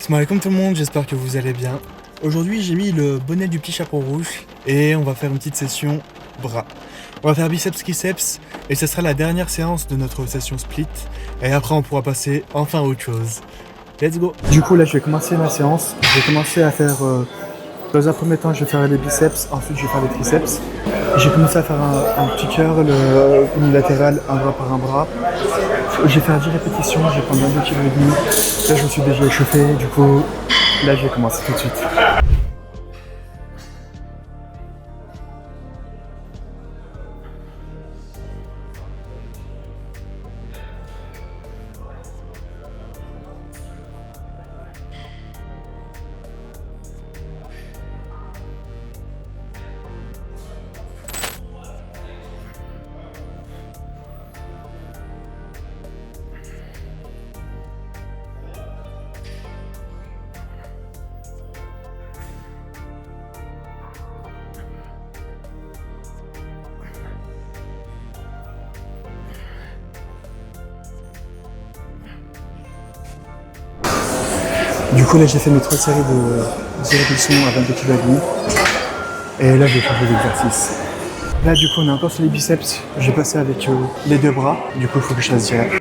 Salam alaikum tout le monde, j'espère que vous allez bien. Aujourd'hui j'ai mis le bonnet du petit chapeau rouge et on va faire une petite session bras. On va faire biceps triceps et ce sera la dernière séance de notre session split. Et après on pourra passer enfin à autre chose. Let's go. Du coup là je vais commencer ma séance. Je vais commencer à faire, dans un premier temps je vais faire les biceps, ensuite je vais faire les triceps. J'ai commencé à faire un petit cœur, le unilatéral, un bras par un bras. Je vais faire 10 répétitions, je vais prendre 22 kg et demi. Là je me suis déjà échauffé, du coup là je vais commencer tout de suite. Du coup là j'ai fait mes 3 séries de 10 répétitions à 22 kg et demi. Et là je vais changer d'exercice. Là du coup on est encore sur les biceps. Je vais passer avec les deux bras. Du coup il faut que je fasse direct.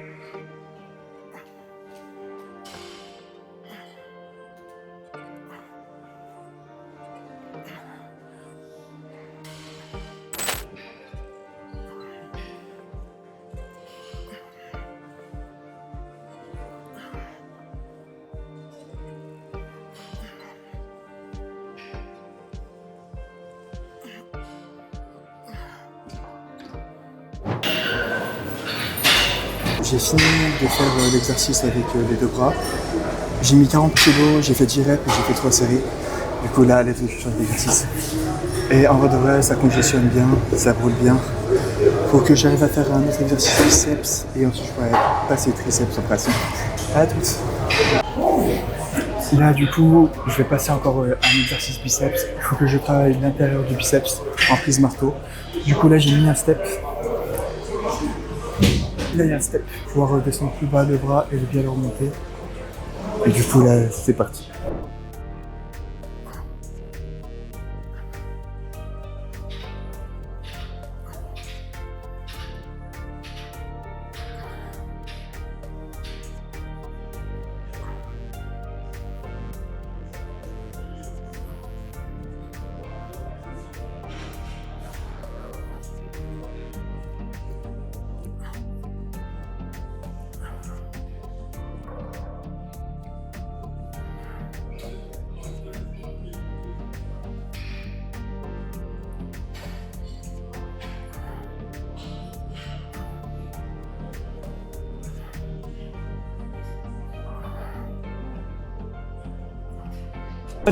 J'ai fini de faire l'exercice avec les deux bras. J'ai mis 40 kg, j'ai fait 10 reps et j'ai fait 3 séries. Du coup là, allez, je change d'exercice. Et en vrai de vrai, ça congestionne bien, ça brûle bien. Faut que j'arrive à faire un autre exercice biceps et ensuite je pourrais passer triceps en pratique. À toutes. Là du coup, je vais passer encore un exercice biceps. Il faut que je travaille l'intérieur du biceps en prise marteau. Du coup là, j'ai mis un step. Là il y a un step, pouvoir redescendre plus bas le bras et bien le remonter. Et du coup là c'est parti.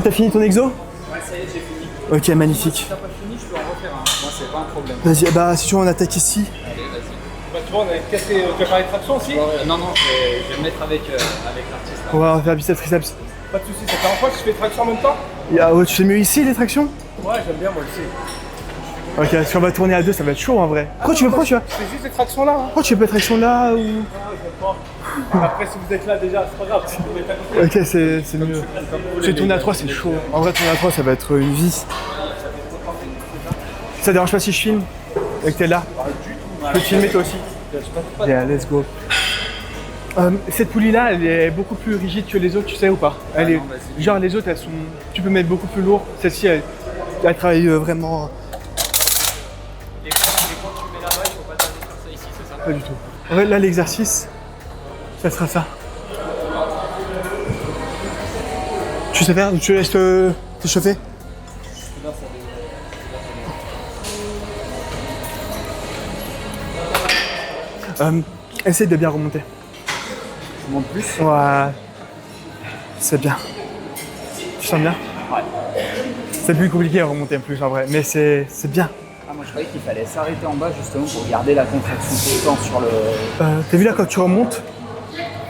T'as fini ton exo? Ouais, ça y est, j'ai fini. Ok, magnifique. Si t'as pas fini, je peux en refaire un. Moi, c'est pas un problème. Vas-y, bah si tu veux on attaque ici. Allez, vas-y. Bah, tu vois, on avait cassé. Tu vas parler de traction aussi? Non, non, je vais me mettre avec l'artiste. On va faire biceps triceps. Pas de soucis, ça fait un fois que je fais traction en même temps? Ouais, tu fais mieux ici les tractions? Ouais, j'aime bien, moi aussi. Ok, si on va tourner à deux, ça va être chaud en vrai. Pourquoi tu veux? Je fais juste les tractions là. Hein. Pourquoi tu veux pas traction là ou? Ah, j'aime pas. Après, si vous êtes là déjà, c'est pas grave. Si vous êtes à côté. Ok, c'est mieux. Si tourner à 3, c'est chaud. En vrai, tourner à 3, ça va être une vie. Ça dérange pas si je filme? Et que t'es là? Je peux te filmer toi aussi? Yeah, let's go. Cette poulie-là, elle est beaucoup plus rigide que les autres, tu sais ou pas? Elle est... Genre, les autres, elles sont... Tu peux mettre beaucoup plus lourd. Celle-ci, elle travaille vraiment... Et quand tu mets là-bas, il faut pas tarder de faire ça ici, c'est ça? Pas du tout. En vrai, là, l'exercice, ça sera ça. Tu sais faire? Tu laisses t'échauffer? Essaye de bien remonter. Je monte plus? Ouais. C'est bien. Tu sens bien? Ouais. C'est plus compliqué à remonter en plus en vrai, mais c'est bien. Ah, moi je croyais qu'il fallait s'arrêter en bas justement pour garder la contraction tout le temps sur le... T'as vu là quand tu remontes?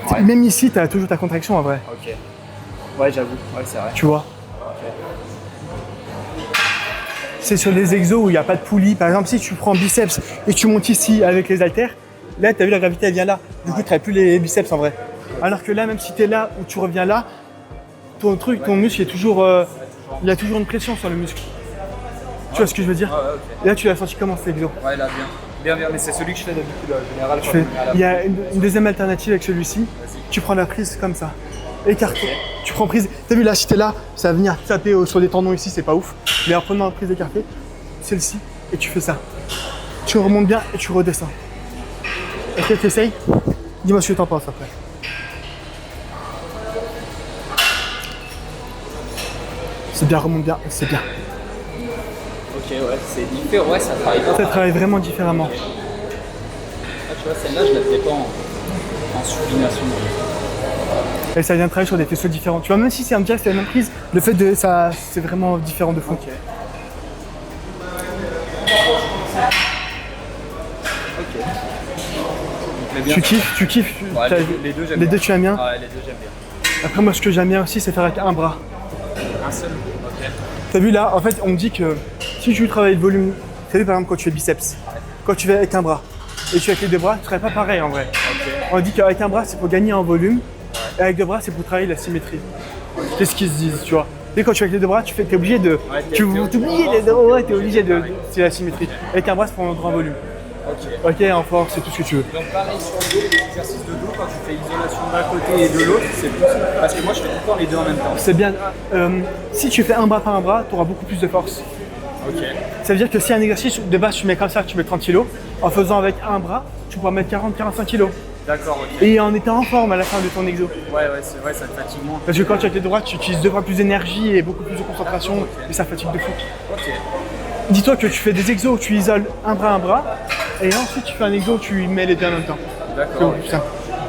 Ouais. Même ici, t'as toujours ta contraction en vrai. Ok. Ouais, j'avoue. Ouais, c'est vrai. Tu vois? Ok. C'est sur les exos où il n'y a pas de poulie. Par exemple, si tu prends biceps et que tu montes ici avec les haltères, là, t'as vu la gravité, elle vient là. Du coup, tu n'as plus les biceps en vrai. Alors que là, même si tu es là ou tu reviens là, ton muscle est toujours, il y a toujours une pression sur le muscle. Tu vois ce que je veux dire? Ok. Et là, tu l'as senti comment cet exo? Ouais, là, bien, mais c'est celui que je fais d'habitude en général. Il y a une deuxième alternative avec celui-ci. Tu prends la prise comme ça, écarté. Okay. Tu prends prise. T'as vu là, si t'es là, ça va venir taper sur des tendons ici, c'est pas ouf. Mais en prenant la prise écartée, celle-ci, et tu fais ça. Tu remontes bien et tu redescends. Ok, t'essayes? Dis-moi ce que t'en penses après. C'est bien, remonte bien, c'est bien. Ok, ouais, c'est différent, ouais, ça travaille pas. Ça travaille vraiment différemment. Ah, tu vois, celle-là, je la faisais pas en supination. Et ça vient travailler sur des faisceaux différents. Tu vois, même si c'est un direct, c'est la même prise, le fait de ça, c'est vraiment différent de fou. Ok. Tu kiffes. Ouais, les deux, j'aime bien. Les deux, tu aimes bien? Ouais, les deux, j'aime bien. Après, moi, ce que j'aime bien aussi, c'est faire avec un bras. Un seul? Ok. T'as vu là, en fait, on me dit que si tu veux travailler le volume, t'as vu par exemple quand tu fais biceps, quand tu fais avec un bras et tu fais avec les deux bras, tu serais pas pareil en vrai. Okay. On dit qu'avec un bras, c'est pour gagner en volume, et avec deux bras, c'est pour travailler la symétrie. Qu'est-ce qu'ils se disent, tu vois? Et quand tu fais avec les deux bras, t'es obligé de. Ouais, tu oublies les deux bras, t'es obligé de. C'est la symétrie. Avec un bras, c'est pour un grand volume. Ok, en force, c'est tout ce que tu veux. Donc pareil sur le dos, les exercices de dos, quand tu fais isolation d'un côté et de l'autre, c'est plus. Parce que moi je fais tout le temps les deux en même temps. C'est bien. Si tu fais un bras par un bras, tu auras beaucoup plus de force. Ok. Ça veut dire que si un exercice de base tu mets comme ça, tu mets 30 kg, en faisant avec un bras, tu pourras mettre 40-45 kg. D'accord, ok. Et en étant en forme à la fin de ton exo. Ouais, c'est vrai, ça te fatigue moins. Parce que quand tu as avec les droits, tu utilises 2 fois plus d'énergie et beaucoup plus de concentration, et ça fatigue de fou. Ok. Dis-toi que tu fais des exos où tu isoles un bras, et ensuite tu fais un exo où tu mets les deux en même temps. D'accord. C'est simple.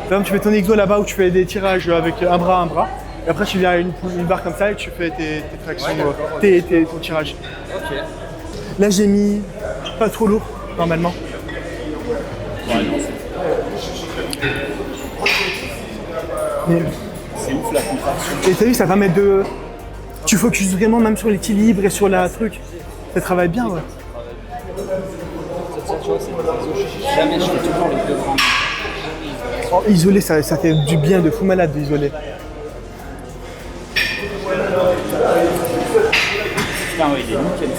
Par exemple, tu fais ton exo là-bas où tu fais des tirages avec un bras, et après tu viens à une barre comme ça et tu fais tes tractions, ton tirage. Ok. Là j'ai mis pas trop lourd, normalement. Ouais, non, c'est ouf la contraction. Et t'as vu, ça permet de. Tu focuses vraiment même sur l'équilibre et sur la truc. Ça travaille bien, ouais. Jamais je fais toujours les deux grands. Oh, isoler, ça fait du bien de fou malade d'isoler. Putain, ouais, il est nickel.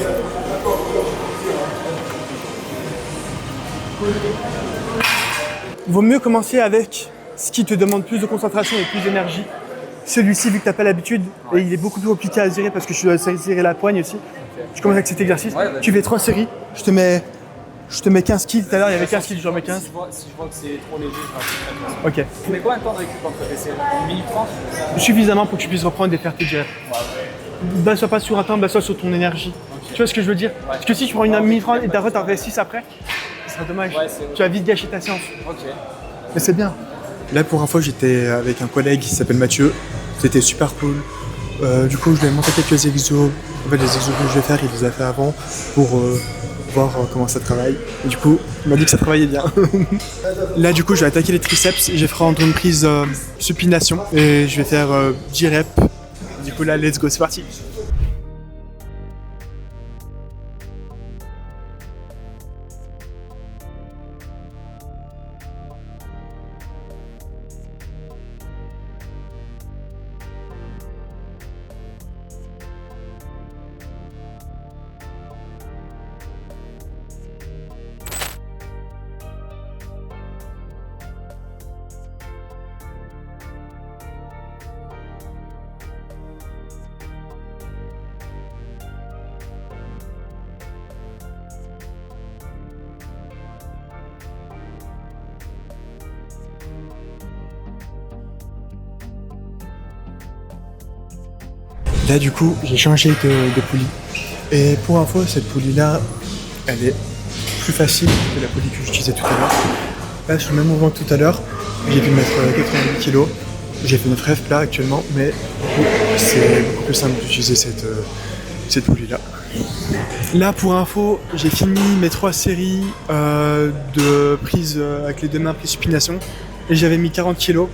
Vaut mieux commencer avec ce qui te demande plus de concentration et plus d'énergie. Celui-ci, vu que tu n'as pas l'habitude, et il est beaucoup plus compliqué à gérer parce que je dois serrer la poigne aussi. Je commence avec cet exercice. Ouais, tu fais 3 séries. Je te mets 15 kills. Tout à l'heure, il y avait 15 kills, j'en mets 15. Si je vois que c'est trop léger, je vais. Ok. Tu mets combien de temps de récup entre tes séries? 1 minute 30? Suffisamment pour que tu puisses reprendre et faire tes directs. Base-toi pas sur un temps, base-toi sur ton énergie. Okay. Tu vois ce que je veux dire? Parce que si tu prends une minute 30 et t'en fais 6 après, ce sera dommage. Tu vas vite gâcher ta séance. Ok. Mais c'est bien. Là, pour info, j'étais avec un collègue qui s'appelle Mathieu. C'était super cool. Du coup, je lui ai montré quelques exos. En fait, les exos que je vais faire, il les a fait avant pour voir comment ça travaille. Et du coup, il m'a dit que ça travaillait bien. Là, du coup, je vais attaquer les triceps. Je vais faire une prise supination et je vais faire 10 reps. Du coup, là, let's go, c'est parti. Là, du coup, j'ai changé de poulie. Et pour info, cette poulie-là, elle est plus facile que la poulie que j'utilisais tout à l'heure. Là, sur le même mouvement que tout à l'heure, j'ai pu mettre 90 kg. J'ai fait 9 reps là actuellement, mais du coup, c'est beaucoup plus simple d'utiliser cette poulie-là. Là, pour info, j'ai fini mes 3 séries de prises avec les 2 mains prise supination. Et j'avais mis 40 kg.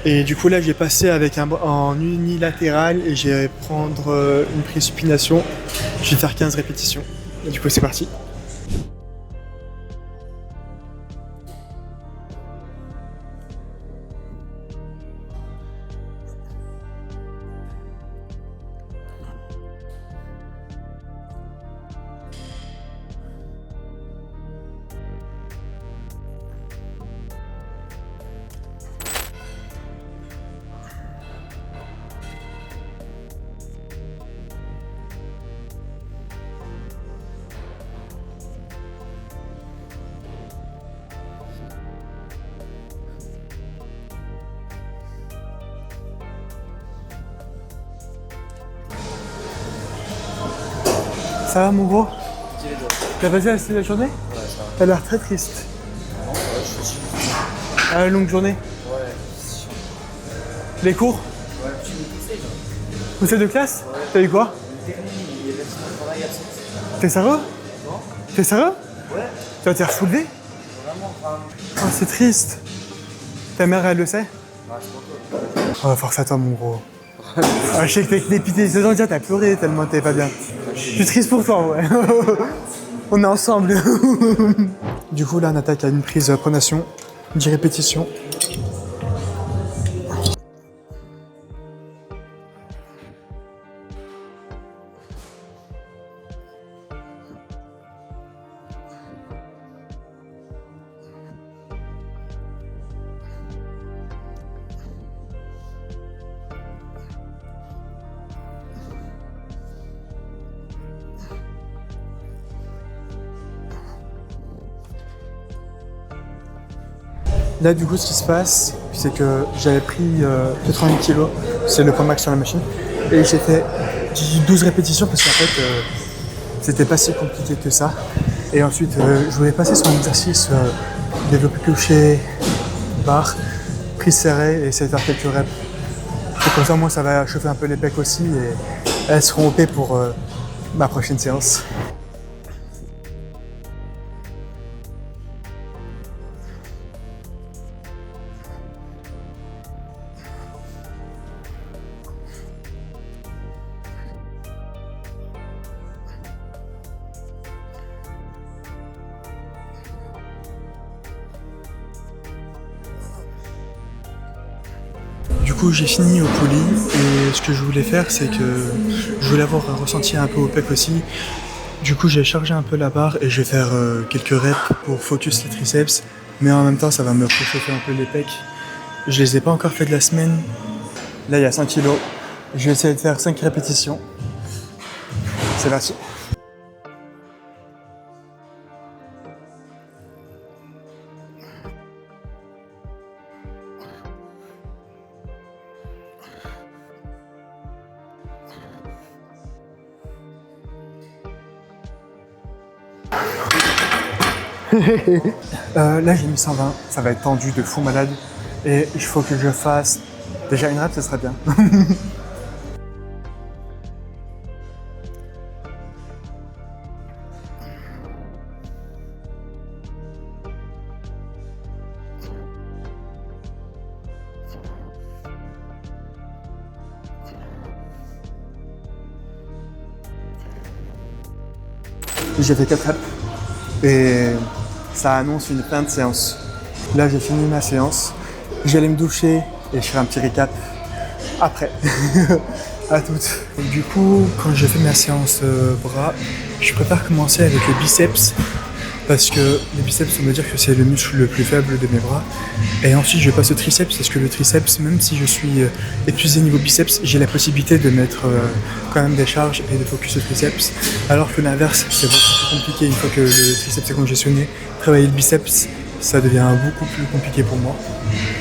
Et du coup là je vais passer avec en unilatéral et je vais prendre une prise supination. Je vais faire 15 répétitions. Et du coup c'est parti. Ça va mon gros? Dis les doigts. T'as passé la journée? Ouais, ça va. T'as l'air très triste. Non, ouais, je suis. Ah, une longue journée. Ouais, c'est chiant. Les cours? Ouais, je suis poussé, là. Poussée de classe? Ouais. T'as eu quoi? Le dernier, il est resté en travail absence. T'es sérieux? Non? T'es sérieux? Ouais. Tu vas te faire soulever? Vraiment, enfin. Oh, c'est triste. Ta mère, elle le sait? Ouais, c'est pas Oh, force à toi, mon gros. Ah, je sais que t'es dépité. C'est déjà, t'as pleuré tellement t'es pas bien. Je suis triste pour toi, ouais. On est ensemble. Du coup, là, on attaque à une prise pronation, 10 répétitions. Là, du coup, ce qui se passe, c'est que j'avais pris 88 kg, c'est le point max sur la machine, et j'ai fait 12 répétitions parce qu'en fait, c'était pas si compliqué que ça. Et ensuite, je voulais passer sur un exercice développé couché, barre, prise serrée et essayer de faire quelques reps. Et comme ça, moi, ça va chauffer un peu les pecs aussi et elles seront OP pour ma prochaine séance. Du coup, j'ai fini au poly et ce que je voulais faire, c'est que je voulais avoir un ressenti un peu au pec aussi. Du coup, j'ai chargé un peu la barre et je vais faire quelques reps pour focus les triceps, mais en même temps, ça va me réchauffer un peu les pecs. Je les ai pas encore fait de la semaine. Là, il y a 5 kg. Je vais essayer de faire 5 répétitions. C'est parti. Là j'ai mis 120, ça va être tendu de fou malade et il faut que je fasse déjà une rep, ce serait bien. J'ai fait 4 reps et ça annonce une fin de séance. Là j'ai fini ma séance, j'allais me doucher et je ferai un petit récap après. À toutes. Du coup, quand j'ai fait ma séance bras, je préfère commencer avec le biceps parce que le biceps, on va dire que c'est le muscle le plus faible de mes bras. Et ensuite, je passe au triceps parce que le triceps, même si je suis épuisé niveau biceps, j'ai la possibilité de mettre quand même des charges et de focus au triceps. Alors que l'inverse, c'est beaucoup plus compliqué une fois que le triceps est congestionné. Travailler le biceps, ça devient beaucoup plus compliqué pour moi.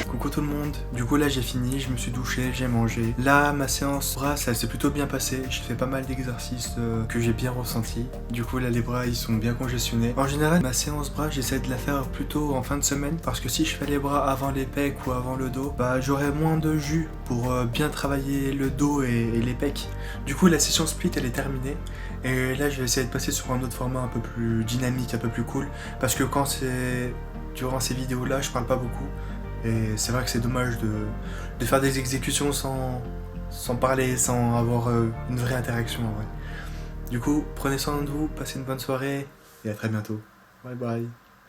Coucou tout le monde, du coup là j'ai fini, je me suis douché, j'ai mangé. Là ma séance bras ça s'est plutôt bien passé, j'ai fait pas mal d'exercices que j'ai bien ressentis. Du coup là les bras ils sont bien congestionnés. En général ma séance bras j'essaie de la faire plutôt en fin de semaine parce que si je fais les bras avant les pecs ou avant le dos, bah j'aurai moins de jus pour bien travailler le dos et les pecs. Du coup la session split elle est terminée. Et là je vais essayer de passer sur un autre format un peu plus dynamique, un peu plus cool. Parce que quand c'est durant ces vidéos là je parle pas beaucoup. Et c'est vrai que c'est dommage de faire des exécutions sans parler, sans avoir une vraie interaction en vrai. Du coup, prenez soin de vous, passez une bonne soirée et à très bientôt. Bye bye.